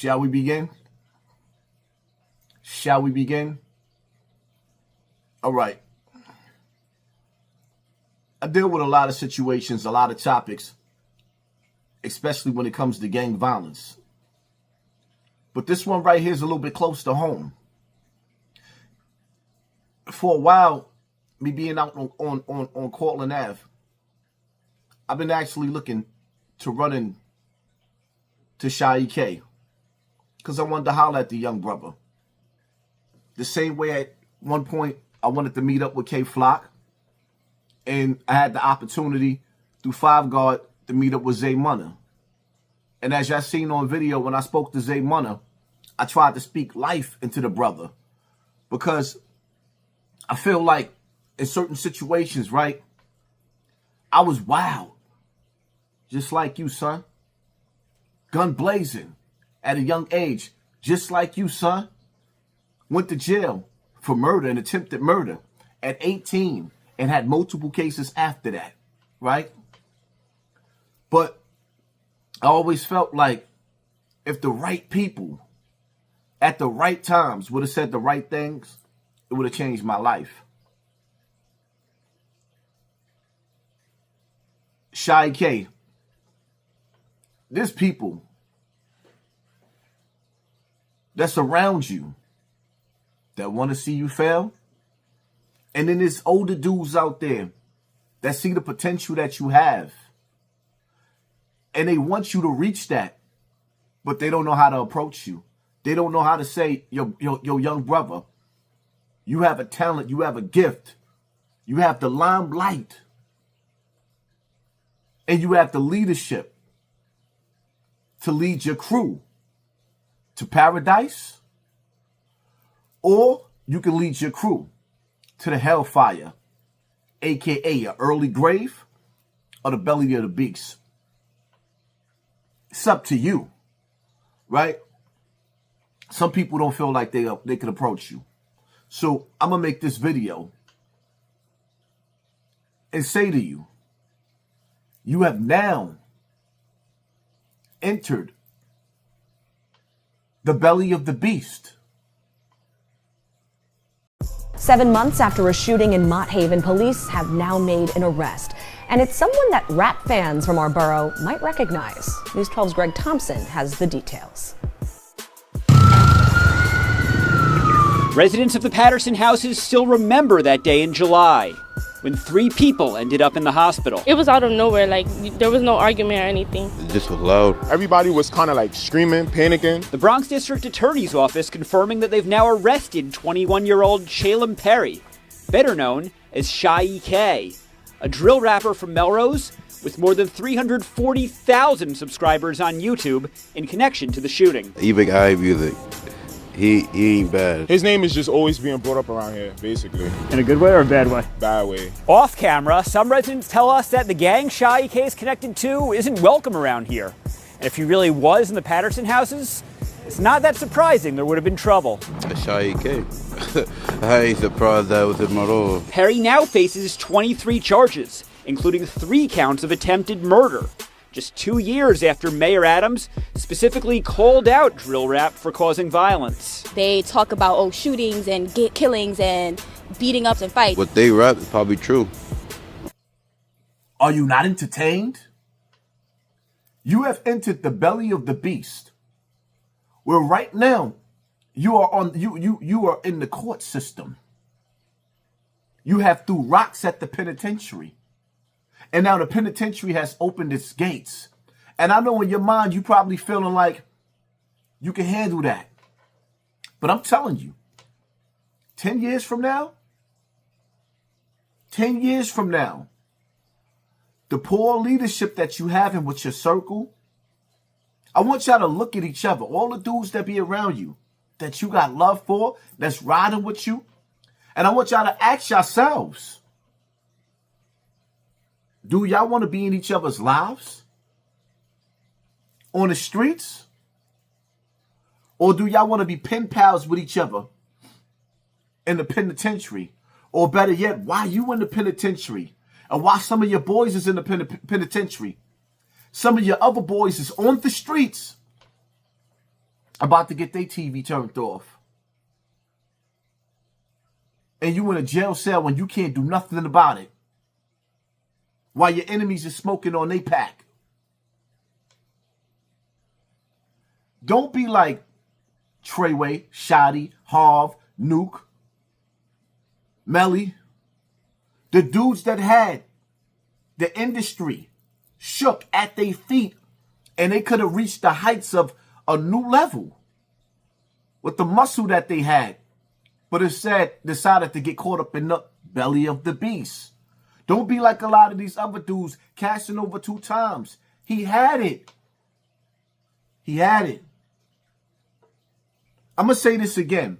Shall we begin? Shall we begin? All right. I deal with a lot of situations, a lot of topics, especially when it comes to gang violence. But this one right here is a little bit close to home. For a while, me being out on Cortland Ave, I've been actually looking to run into Shai K because I wanted to holler at the young brother. The same way at one point I wanted to meet up with K Flock, and I had the opportunity through Five Guard to meet up with Zay Munna. And as y'all seen on video, when I spoke to Zay Munna, I tried to speak life into the brother because I feel like in certain situations, right, I was wild, just like you, son. Gun blazing at a young age, just like you, son. Went to jail for murder and attempted murder at 18 and had multiple cases after that, right? But I always felt like if the right people at the right times would have said the right things, it would have changed my life. Shai K, there's people that's around you that want to see you fail. And then there's older dudes out there that see the potential that you have. And they want you to reach that, but they don't know how to approach you. They don't know how to say, yo, young brother, you have a talent, you have a gift, you have the limelight, and you have the leadership to lead your crew to paradise, or you can lead your crew to the hellfire, aka an early grave or the belly of the beast. It's up to you, right? Some people don't feel like they can approach you. So I'm going to make this video and say to you, you have now entered the belly of the beast. 7 months after a shooting in Mott Haven, police have now made an arrest. And it's someone that rap fans from our borough might recognize. News 12's Greg Thompson has the details. Residents of the Patterson houses still remember that day in July when 3 people ended up in the hospital. It was out of nowhere, like there was no argument or anything. This was loud. Everybody was kind of like screaming, panicking. The Bronx District Attorney's Office confirming that they've now arrested 21-year-old Shalem Perry, better known as Shai K, a drill rapper from Melrose with more than 340,000 subscribers on YouTube in connection to the shooting. Even I music. He ain't bad. His name is just always being brought up around here, basically. In a good way or a bad way? Bad way. Off camera, some residents tell us that the gang Shai K is connected to isn't welcome around here. And if he really was in the Patterson houses, it's not that surprising there would have been trouble. Shai K. I ain't surprised that was in Melrose. Perry now faces 23 charges, including 3 counts of attempted murder, just 2 years after Mayor Adams specifically called out drill rap for causing violence. They talk about, shootings and killings and beating ups and fights. What they rap is probably true. Are you not entertained? You have entered the belly of the beast, where right now you are in the court system. You have threw rocks at the penitentiary. And now the penitentiary has opened its gates. And I know in your mind, you probably feeling like you can handle that. But I'm telling you, 10 years from now, the poor leadership that you have in with your circle, I want y'all to look at each other. All the dudes that be around you, that you got love for, that's riding with you. And I want y'all to ask yourselves, do y'all want to be in each other's lives? On the streets? Or do y'all want to be pen pals with each other in the penitentiary? Or better yet, why you in the penitentiary? And why some of your boys is in the penitentiary? Some of your other boys is on the streets. about to get their TV turned off. And you in a jail cell when you can't do nothing about it. While your enemies are smoking on their pack. Don't be like Treyway, Shotty, Harv, Nuke, Melly. The dudes that had the industry shook at their feet and they could have reached the heights of a new level with the muscle that they had. But instead decided to get caught up in the belly of the beast. Don't be like a lot of these other dudes cashing over 2 times. He had it. He had it. I'm going to say this again.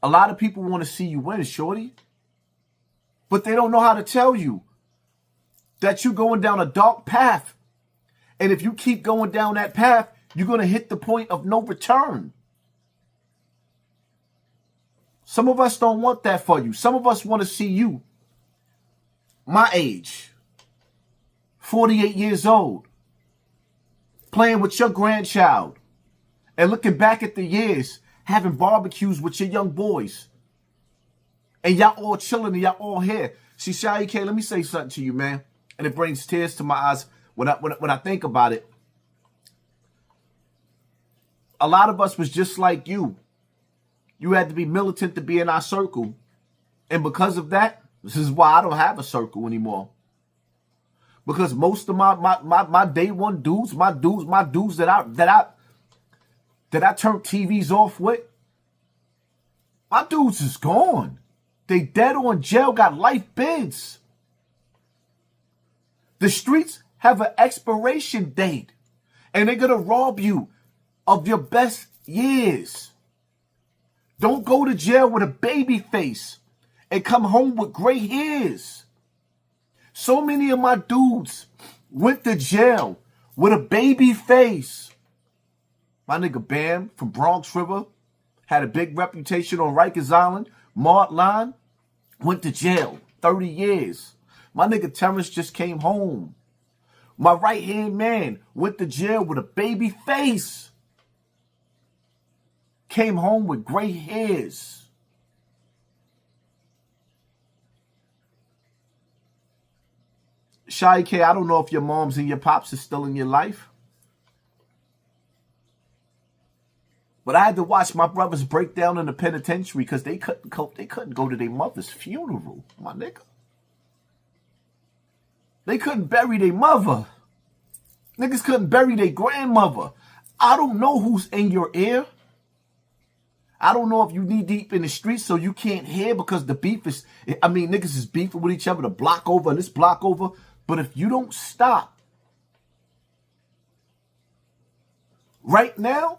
A lot of people want to see you win, shorty. But they don't know how to tell you that you're going down a dark path. And if you keep going down that path, you're going to hit the point of no return. Some of us don't want that for you. Some of us want to see you, my age, 48 years old, playing with your grandchild and looking back at the years, having barbecues with your young boys. And y'all all chilling and y'all all here. See, Shai K, let me say something to you, man. And it brings tears to my eyes when I think about it. A lot of us was just like you. You had to be militant to be in our circle. And because of that, this is why I don't have a circle anymore. Because most of my day one dudes, my dudes that I turned TVs off with, my dudes is gone. They dead or in jail, got life bids. The streets have an expiration date. And they're going to rob you of your best years. Don't go to jail with a baby face and come home with gray hairs. So many of my dudes went to jail with a baby face. My nigga Bam from Bronx River had a big reputation on Rikers Island. Mart Line went to jail 30 years. My nigga Terrence just came home. My right-hand man went to jail with a baby face. Came home with gray hairs. Shai K, I don't know if your moms and your pops are still in your life. But I had to watch my brothers break down in the penitentiary because they couldn't go to their mother's funeral, my nigga. They couldn't bury their mother. Niggas couldn't bury their grandmother. I don't know who's in your ear. I don't know if you knee deep in the streets so you can't hear because the beef is, niggas is beefing with each other, the block over and this block over. But if you don't stop right now,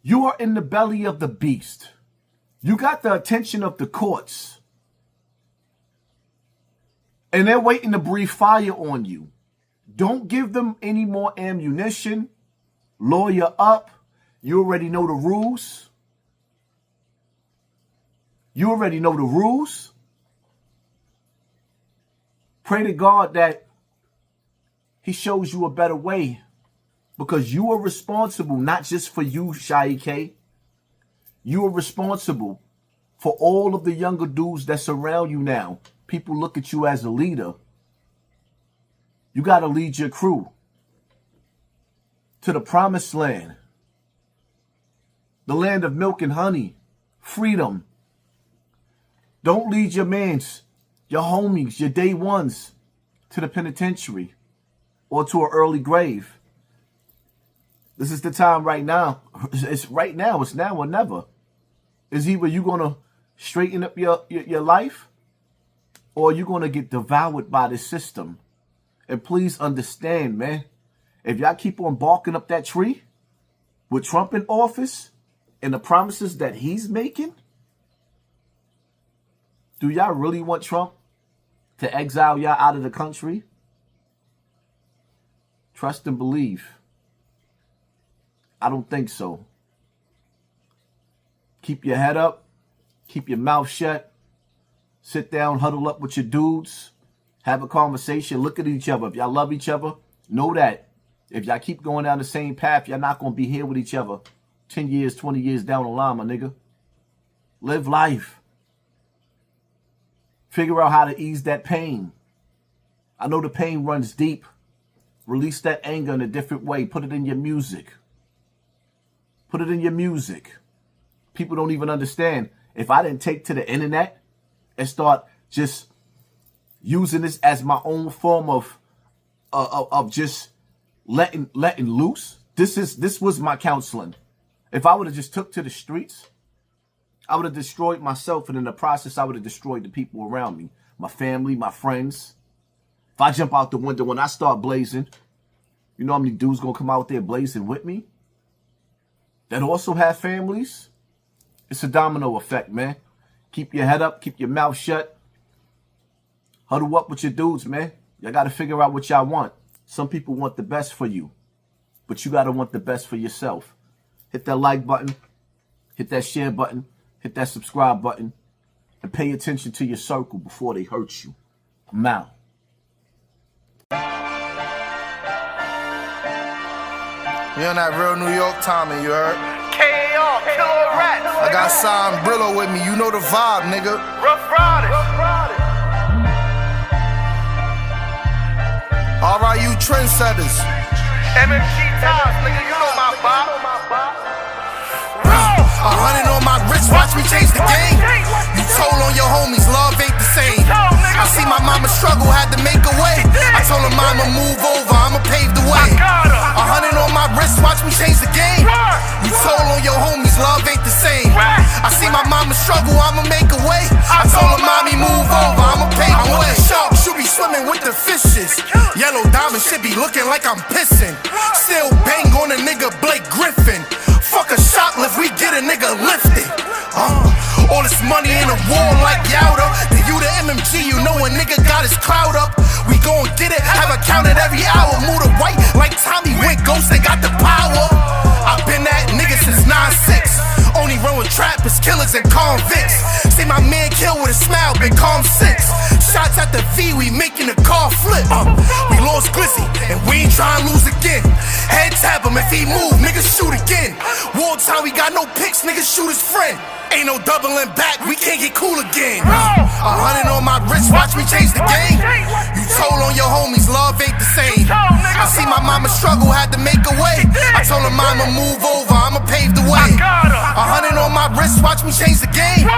you are in the belly of the beast. You got the attention of the courts. And they're waiting to breathe fire on you. Don't give them any more ammunition. Lawyer up. You already know the rules. You already know the rules. Pray to God that he shows you a better way. Because you are responsible, not just for you, Shai K. You are responsible for all of the younger dudes that surround you now. People look at you as a leader. You got to lead your crew to the promised land. The land of milk and honey. Freedom. Don't lead your mans, your homies, your day ones to the penitentiary or to an early grave. This is the time right now. It's right now. It's now or never. Is either you going to straighten up your life or you're going to get devoured by the system. And please understand, man, if y'all keep on barking up that tree with Trump in office and the promises that he's making, do y'all really want Trump to exile y'all out of the country? Trust and believe. I don't think so. Keep your head up. Keep your mouth shut. Sit down, huddle up with your dudes. Have a conversation. Look at each other. If y'all love each other, know that If y'all keep going down the same path, y'all not going to be here with each other 10 years, 20 years down the line, my nigga. Live life. Figure out how to ease that pain. I know the pain runs deep. Release that anger in a different way. Put it in your music. Put it in your music. People don't even understand. If I didn't take to the internet and start just using this as my own form of just letting loose, this was my counseling. If I would have just took to the streets, I would have destroyed myself, and in the process, I would have destroyed the people around me, my family, my friends. If I jump out the window when I start blazing, you know how many dudes gonna come out there blazing with me that also have families? It's a domino effect, man. Keep your head up, keep your mouth shut. Huddle up with your dudes, man. Y'all gotta figure out what y'all want. Some people want the best for you, but you gotta want the best for yourself. Hit that like button, hit that share button, hit that subscribe button, and pay attention to your circle before they hurt you. I'm out. We on that real New York timing, you heard? KO, killer rats. I got Cy and Brillo with me, you know the vibe, nigga. Rough Riders. Alright, you trendsetters. MMG Times, nigga, you know my vibe. 100 on my wrist, watch me change the game. You told on your homies, love ain't the same. I see my mama struggle, had to make a way. I told her mama move over, I'ma pave the way. 100 on my wrist, watch me change the game. You told on your homies, love ain't the same. I see my mama struggle, I'ma make a way. I told her mommy move over, I'ma pave the way. Shark should be swimming with the fishes. Yellow diamond should be looking like I'm pissing. Still bang on a nigga Blake Griffin. Fuck a shoplift, we get a nigga lifted. All this money in a war like Yowda. The you the MMG, you know a nigga got his cloud up. We gon' get it, have a count it every hour. Move the white like Tommy Wick, Ghost, they got the power. I've been that nigga since 9'6". Only run with trappers, killers, and convicts. See my man kill with a smile, been calm 6. Shots at the V, we making the car flip. We lost Glizzy, and we ain't trying to lose again. Head tap him, if he move, nigga shoot again. Wartime, we got no picks, nigga shoot his friend. Ain't no doubling back, we can't get cool again. 100 on my wrist, watch me change the game. You told on your homies, love ain't the same. I see my mama struggle, had to make a way. I told her mama move over, I'ma pave the way. 100 on my wrist, watch me change the game.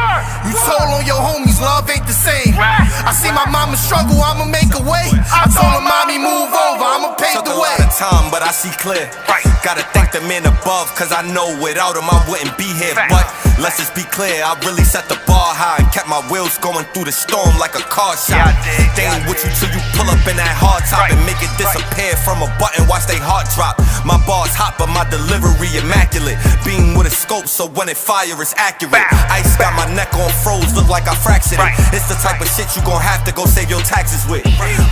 You told on your homies, love ain't the same. I see my mama struggle, I'ma make a way. I told her mommy move over, I'ma pave the way. Took a lot of time, but I see clear. Gotta thank the man above, cause I know without him I wouldn't be here. But let's just be clear, I really set the bar high and kept my wheels going through the storm like a car shot. They ain't with you till you pull up in that hard top and make it disappear from a button, watch they heart drop. My bars hot, but my delivery immaculate. Beam with a scope, so when it fire, it's accurate. Ice got my neck on froze, look like I fractured it. It's the type of shit you gon' have to go save your taxes with.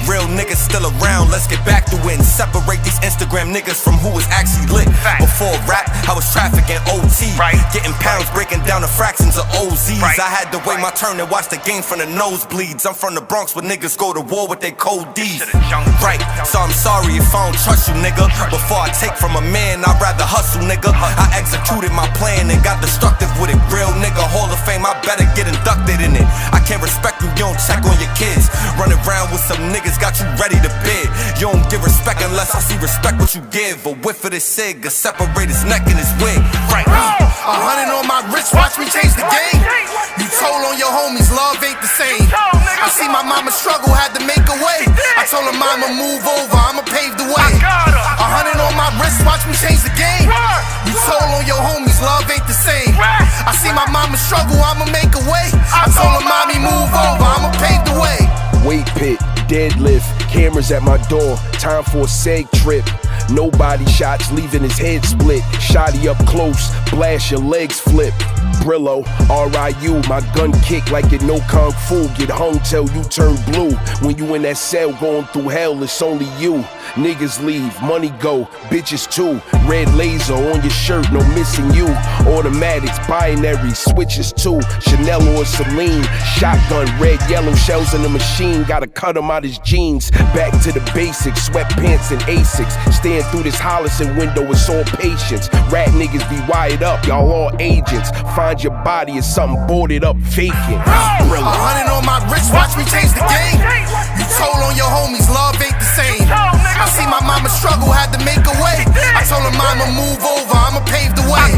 Real niggas still around, let's get back to it and separate these Instagram niggas from who is actually lit. Before rap, I was trafficking OT, getting pounds, breaking down the fractions of OZs. I had to wait my turn and watch the game from the nosebleeds. I'm from the Bronx where niggas go to war with their cold D's. Right, so I'm sorry if I don't trust you, nigga. Before I take from a man, I'd rather hustle, nigga. I executed my plan and got destructive with it. Real nigga, Hall of Fame, I better get inducted in it. I can't respect you, you don't check on your kids. Running around with some niggas, got you ready to bid. You don't give respect unless I see respect what you give. A whiff of this cig, a separate his neck and his wig. Right, 100 on my wrist, watch me change the game. You told on your homies, love ain't the same. I see my mama struggle, had to make a way. I told her mama move over, I'ma pave the way. 100 on my wrist, watch me change the game. You told on your homies, love ain't the same. I see my mama struggle, I'ma make a way. I told her mommy move over, I'ma pave the way. Weight pit, deadlift, cameras at my door, time for a seg trip. No body shots, leaving his head split. Shotty up close, blast your legs flip. Brillo, R.I.U. My gun kick like it no kung fu. Get hung till you turn blue. When you in that cell going through hell, it's only you. Niggas leave, money go, bitches too. Red laser on your shirt, no missing you. Automatics, binary, switches too. Chanel or Celine, shotgun, red, yellow shells in the machine. Gotta cut him out his jeans. Back to the basics, sweatpants and Asics. Stay Staring through this Hollison window, it's all patience. Rat niggas be wired up, y'all all agents. Find your body as something boarded up, vacant. 100 on my wrist, watch me change the game. You told on your homies, love ain't the same. I see my mama struggle, had to make a way. I told her mama move over, I'ma pave the way.